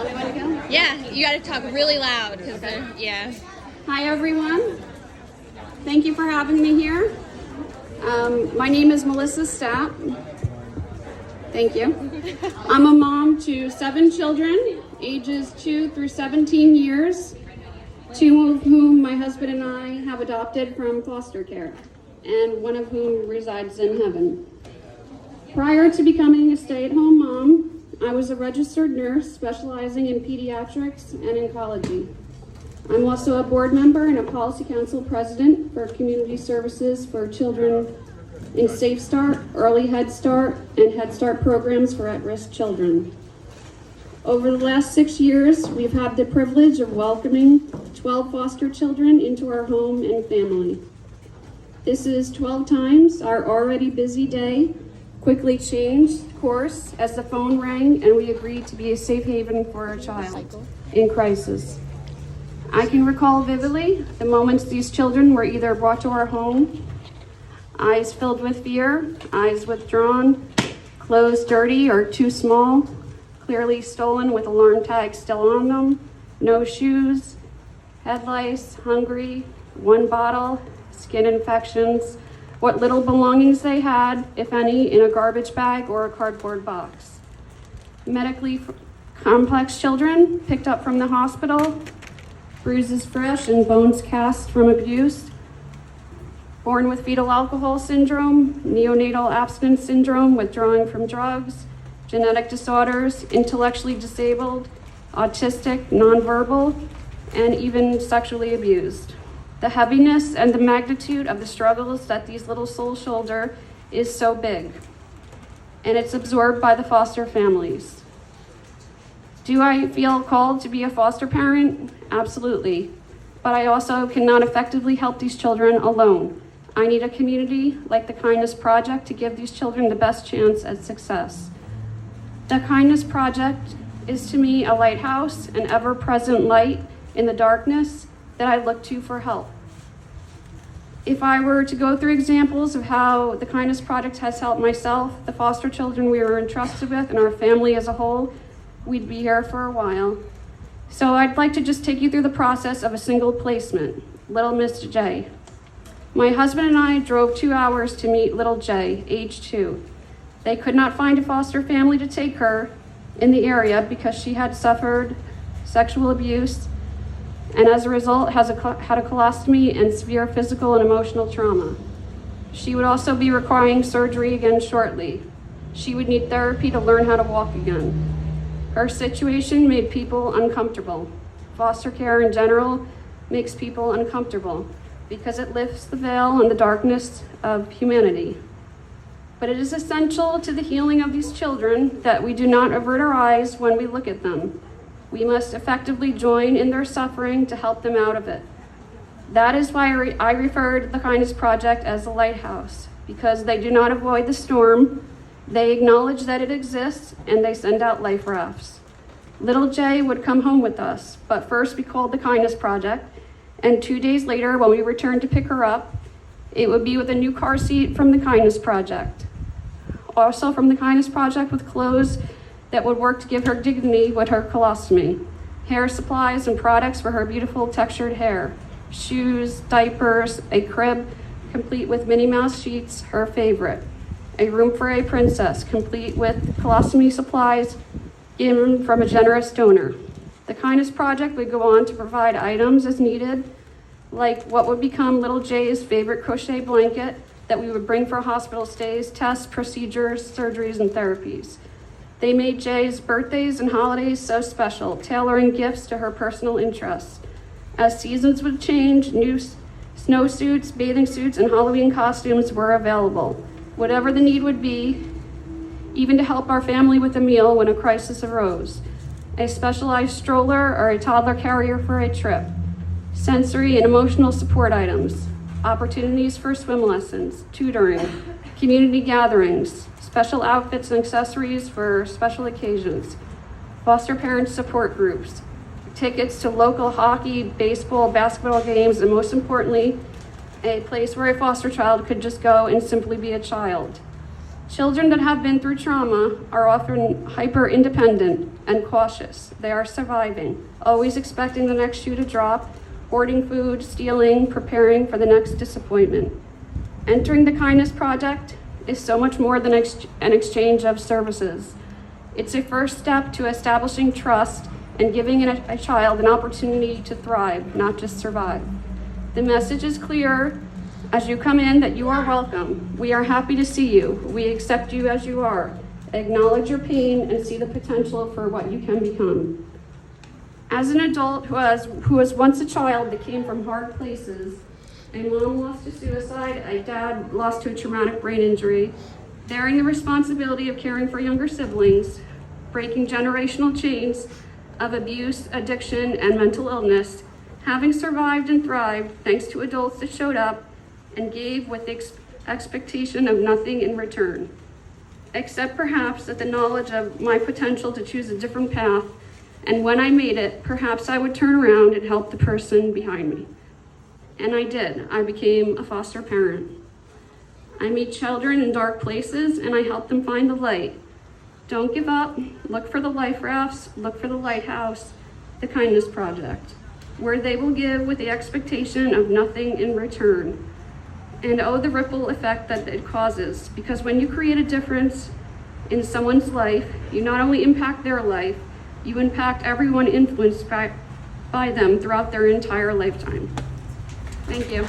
Yeah, you got to talk really loud. Yeah. Hi, everyone. Thank you for having me here. My name is Melissa Stapp. Thank you. I'm a mom to 7 children, ages 2 through 17 years, 2 of whom my husband and I have adopted from foster care, and 1 of whom resides in heaven. Prior to becoming a stay-at-home mom, I was a registered nurse specializing in pediatrics and oncology. I'm also a board member and a policy council president for community services for children in Safe Start, Early Head Start, and Head Start programs for at-risk children. Over the last 6 years, we've had the privilege of welcoming 12 foster children into our home and family. This is 12 times our already busy day quickly changed course as the phone rang and we agreed to be a safe haven for a child in crisis. I can recall vividly the moments these children were either brought to our home, eyes filled with fear, eyes withdrawn, clothes dirty or too small, clearly stolen with alarm tags still on them, no shoes, head lice, hungry, 1 bottle, skin infections, what little belongings they had, if any, in a garbage bag or a cardboard box. Medically complex children picked up from the hospital, bruises fresh and bones cast from abuse, born with fetal alcohol syndrome, neonatal abstinence syndrome, withdrawing from drugs, genetic disorders, intellectually disabled, autistic, nonverbal, and even sexually abused. The heaviness and the magnitude of the struggles that these little souls shoulder is so big, and it's absorbed by the foster families. Do I feel called to be a foster parent? Absolutely. But I also cannot effectively help these children alone. I need a community like the Kindness Project to give these children the best chance at success. The Kindness Project is to me a lighthouse, an ever-present light in the darkness that I look to for help. If I were to go through examples of how the Kindness Project has helped myself, the foster children we were entrusted with, and our family as a whole, we'd be here for a while. So I'd like to just take you through the process of a single placement, little Miss J. My husband and I drove 2 hours to meet little J, age 2. They could not find a foster family to take her in the area because she had suffered sexual abuse and as a result had a colostomy and severe physical and emotional trauma. She would also be requiring surgery again shortly. She would need therapy to learn how to walk again. Her situation made people uncomfortable. Foster care in general makes people uncomfortable because it lifts the veil on the darkness of humanity. But it is essential to the healing of these children that we do not avert our eyes when we look at them. We must effectively join in their suffering to help them out of it. That is why I refer to the Kindness Project as a lighthouse, because they do not avoid the storm. They acknowledge that it exists, and they send out life rafts. Little J would come home with us, but first be called the Kindness Project, and 2 days later, when we returned to pick her up, it would be with a new car seat from the Kindness Project. Also from the Kindness Project with clothes that would work to give her dignity with her colostomy, hair supplies and products for her beautiful textured hair, shoes, diapers, a crib complete with Minnie Mouse sheets, her favorite, a room for a princess complete with colostomy supplies given from a generous donor. The Kindness Project would go on to provide items as needed, like what would become little Jay's favorite crochet blanket that we would bring for hospital stays, tests, procedures, surgeries, and therapies. They made Jay's birthdays and holidays so special, tailoring gifts to her personal interests. As seasons would change, new snowsuits, bathing suits, and Halloween costumes were available. Whatever the need would be, even to help our family with a meal when a crisis arose. A specialized stroller or a toddler carrier for a trip. Sensory and emotional support items. Opportunities for swim lessons, tutoring, community gatherings, special outfits and accessories for special occasions, foster parent support groups, tickets to local hockey, baseball, basketball games, and most importantly, a place where a foster child could just go and simply be a child. Children that have been through trauma are often hyper-independent, and cautious. They are surviving, always expecting the next shoe to drop, hoarding food, stealing, preparing for the next disappointment. Entering the Kindness Project is so much more than an exchange of services. It's a first step to establishing trust and giving a child an opportunity to thrive, not just survive. The message is clear as you come in that you are welcome. We are happy to see you. We accept you as you are. Acknowledge your pain and see the potential for what you can become. As an adult who was once a child that came from hard places, a mom lost to suicide, a dad lost to a traumatic brain injury, bearing the responsibility of caring for younger siblings, breaking generational chains of abuse, addiction, and mental illness, having survived and thrived thanks to adults that showed up and gave with the expectation of nothing in return, except perhaps that the knowledge of my potential to choose a different path, and when I made it, perhaps I would turn around and help the person behind me. And I did. I became a foster parent. I meet children in dark places and I help them find the light. Don't give up. Look for the life rafts, look for the lighthouse, the Kindness Project, where they will give with the expectation of nothing in return. And oh, the ripple effect that it causes, because when you create a difference in someone's life, you not only impact their life, you impact everyone influenced by them throughout their entire lifetime. Thank you.